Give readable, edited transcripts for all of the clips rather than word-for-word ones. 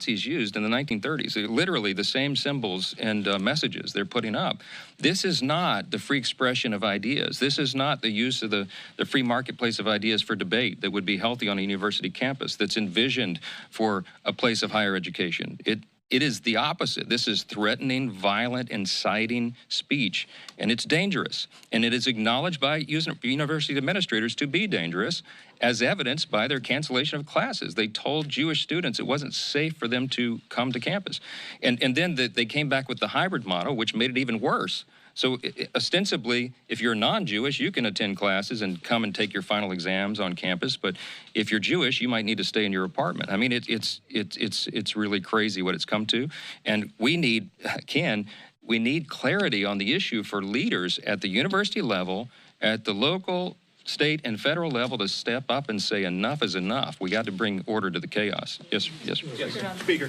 Nazis used in the 1930s. They're literally the same symbols and messages they're putting up. This is not the free expression of ideas. This is not the use of the free marketplace of ideas for debate that would be healthy on a university campus that's envisioned for a place of higher education. It is the opposite. This is threatening, violent, inciting speech, and it's dangerous. And it is acknowledged by university administrators to be dangerous, as evidenced by their cancellation of classes. They told Jewish students it wasn't safe for them to come to campus. And then they came back with the hybrid model, which made it even worse. So ostensibly, if you're non-Jewish, you can attend classes and come and take your final exams on campus. But if you're Jewish, you might need to stay in your apartment. I mean, it's really crazy what it's come to. And we need, Ken, we need clarity on the issue for leaders at the university level, at the local, state, and federal level to step up and say enough is enough. We got to bring order to the chaos. Yes, yes. Yes, Speaker.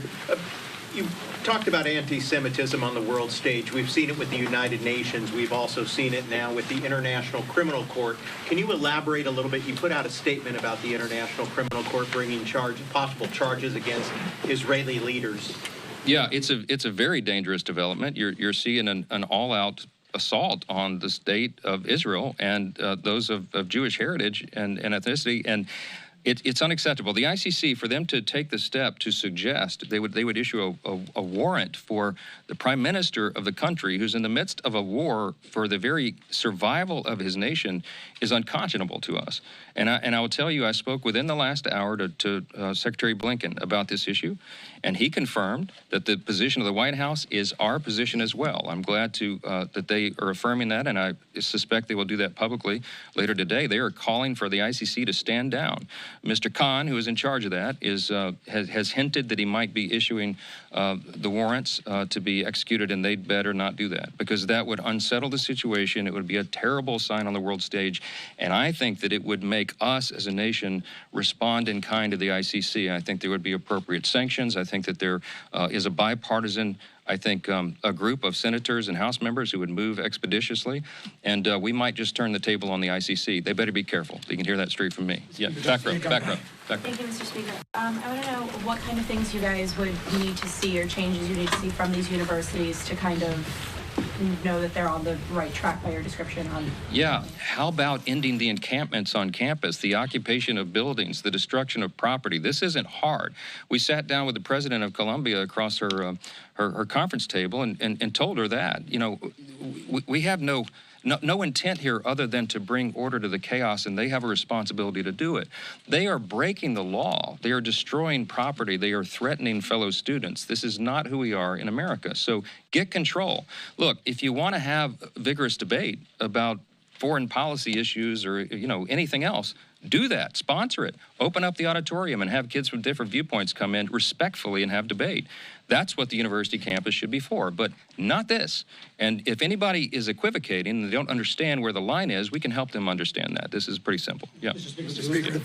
You talked about anti-Semitism on the world stage. We've seen it with the United Nations. We've also seen it now with the International Criminal Court. Can you elaborate a little bit? You put out a statement about the International Criminal Court bringing possible charges against Israeli leaders. Yeah, it's a very dangerous development. You're seeing an all-out assault on the state of Israel and those of Jewish heritage and ethnicity, and it's unacceptable. The ICC, for them to take the step to suggest they would issue a warrant for the prime minister of the country who's in the midst of a war for the very survival of his nation is unconscionable to us. And I will tell you, I spoke within the last hour to Secretary Blinken about this issue, and he confirmed that the position of the White House is our position as well. I'm glad that they are affirming that, and I suspect they will do that publicly later today. They are calling for the ICC to stand down. Mr. Khan, who is in charge of that, has hinted that he might be issuing the warrants to be executed, and they'd better not do that, because that would unsettle the situation. It would be a terrible sign on the world stage, and I think that it would make us as a nation respond in kind to the ICC. I think there would be appropriate sanctions. I think that there is a bipartisan, I think, a group of senators and House members who would move expeditiously, and we might just turn the table on the ICC. They better be careful. You can hear that straight from me. Yeah, back row. Thank you, Mr. Speaker. I want to know what kind of things you guys would need to see, or changes you need to see from these universities to kind of know that they're on the right track by your description on. Yeah, how about ending the encampments on campus, the occupation of buildings, the destruction of property? This isn't hard. We sat down with the president of Columbia across her conference table and told her that, you know, we have no intent here other than to bring order to the chaos, and they have a responsibility to do it. They are breaking the law. They are destroying property. They are threatening fellow students. This is not who we are in America. So get control. Look, if you want to have vigorous debate about foreign policy issues or, you know, anything else, do that. Sponsor it. Open up the auditorium and have kids from different viewpoints come in respectfully and have debate. That's what the university campus should be for, but not this. And if anybody is equivocating and they don't understand where the line is, we can help them understand that. This is pretty simple. Yeah. Mr. Speaker.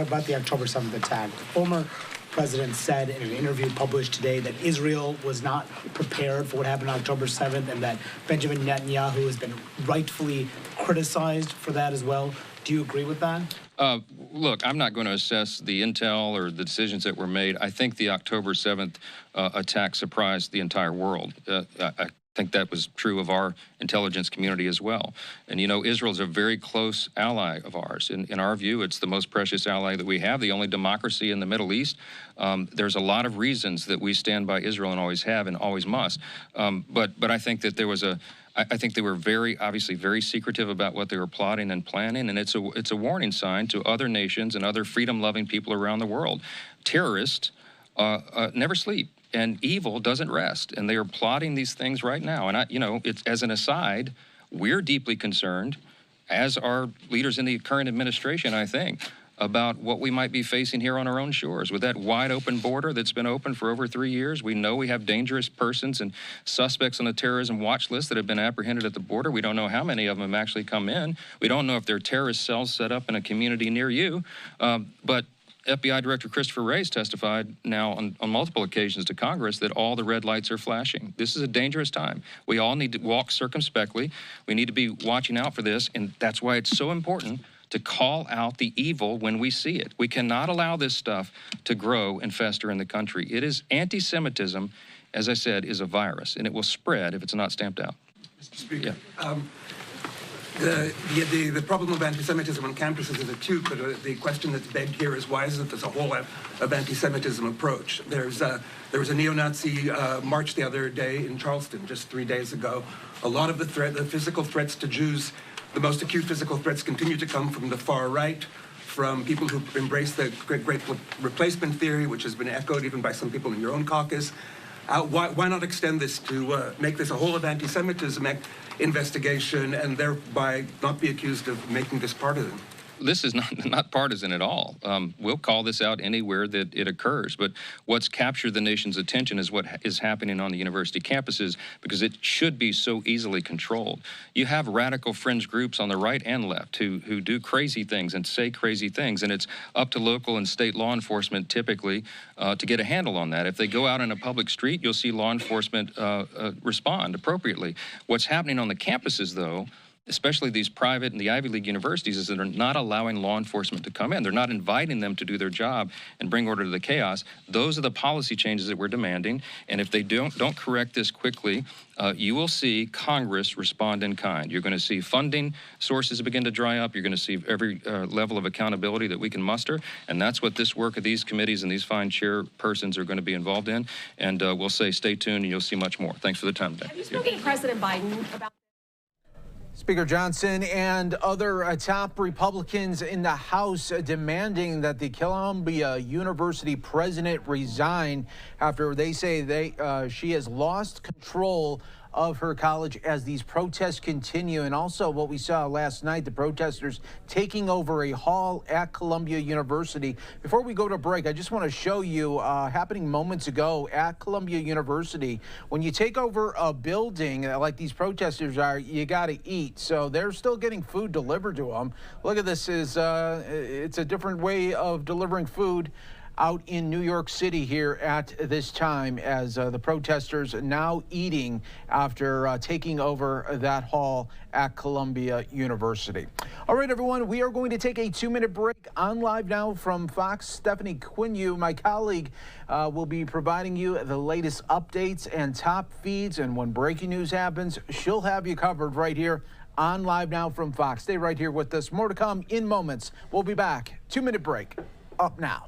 About the October 7th attack, the former president said in an interview published today that Israel was not prepared for what happened on October 7th, and that Benjamin Netanyahu has been rightfully criticized for that as well. Do you agree with that? Look, I'm not going to assess the intel or the decisions that were made. I think the October 7th attack surprised the entire world. I think that was true of our intelligence community as well. And, you know, Israel's a very close ally of ours. In our view, it's the most precious ally that we have, the only democracy in the Middle East. There's a lot of reasons that we stand by Israel and always have and always must. But I think that there was I think they were obviously very secretive about what they were plotting and planning, and it's a warning sign to other nations and other freedom-loving people around the world. Terrorists never sleep, and evil doesn't rest, and they are plotting these things right now. And you know, it's, as an aside, we're deeply concerned, as are leaders in the current administration, I think, about what we might be facing here on our own shores. With that wide open border that's been open for over 3 years, we know we have dangerous persons and suspects on the terrorism watch list that have been apprehended at the border. We don't know how many of them have actually come in. We don't know if there are terrorist cells set up in a community near you. But FBI Director Christopher Wray testified now on multiple occasions to Congress that all the red lights are flashing. This is a dangerous time. We all need to walk circumspectly. We need to be watching out for this, and that's why it's so important to call out the evil when we see it. We cannot allow this stuff to grow and fester in the country. It is anti-Semitism, as I said, is a virus, and it will spread if it's not stamped out. Mr. Speaker, Yeah. The problem of anti-Semitism on campuses is acute, but the question that's begged here is why isn't this a whole of anti-Semitism approach? There was a neo-Nazi march the other day in Charleston just 3 days ago. A lot of the physical threats to Jews, the most acute physical threats continue to come from the far right, from people who embrace the great replacement theory, which has been echoed even by some people in your own caucus. Why not extend this to make this a whole of anti-Semitism investigation and thereby not be accused of making this partisan? This is not partisan at all. We'll call this out anywhere that it occurs, but what's captured the nation's attention is what is happening on the university campuses, because it should be so easily controlled. You have radical fringe groups on the right and left who do crazy things and say crazy things, and it's up to local and state law enforcement typically to get a handle on that. If they go out in a public street, you'll see law enforcement respond appropriately. What's happening on the campuses, though, especially these private and the Ivy League universities, is that they're not allowing law enforcement to come in. They're not inviting them to do their job and bring order to the chaos. Those are the policy changes that we're demanding. And if they don't correct this quickly, you will see Congress respond in kind. You're going to see funding sources begin to dry up. You're going to see every level of accountability that we can muster. And that's what this work of these committees and these fine chairpersons are going to be involved in. And we'll say stay tuned and you'll see much more. Thanks for the time today. Have you spoken to President Biden about... Speaker Johnson and other top Republicans in the House demanding that the Columbia University president resign after they say she has lost control of her college as these protests continue. And also what we saw last night, the protesters taking over a hall at Columbia University. Before we go to break, I just want to show you happening moments ago at Columbia University. When you take over a building like these protesters are, you got to eat. So they're still getting food delivered to them. Look at this. It's a different way of delivering food out in New York City here at this time, as the protesters now eating after taking over that hall at Columbia University. All right, everyone, we are going to take a 2-minute break on Live Now from Fox. Stephanie Quinue, my colleague, will be providing you the latest updates and top feeds, and when breaking news happens, she'll have you covered right here on Live Now from Fox. Stay right here with us. More to come in moments. We'll be back. 2-minute break up now.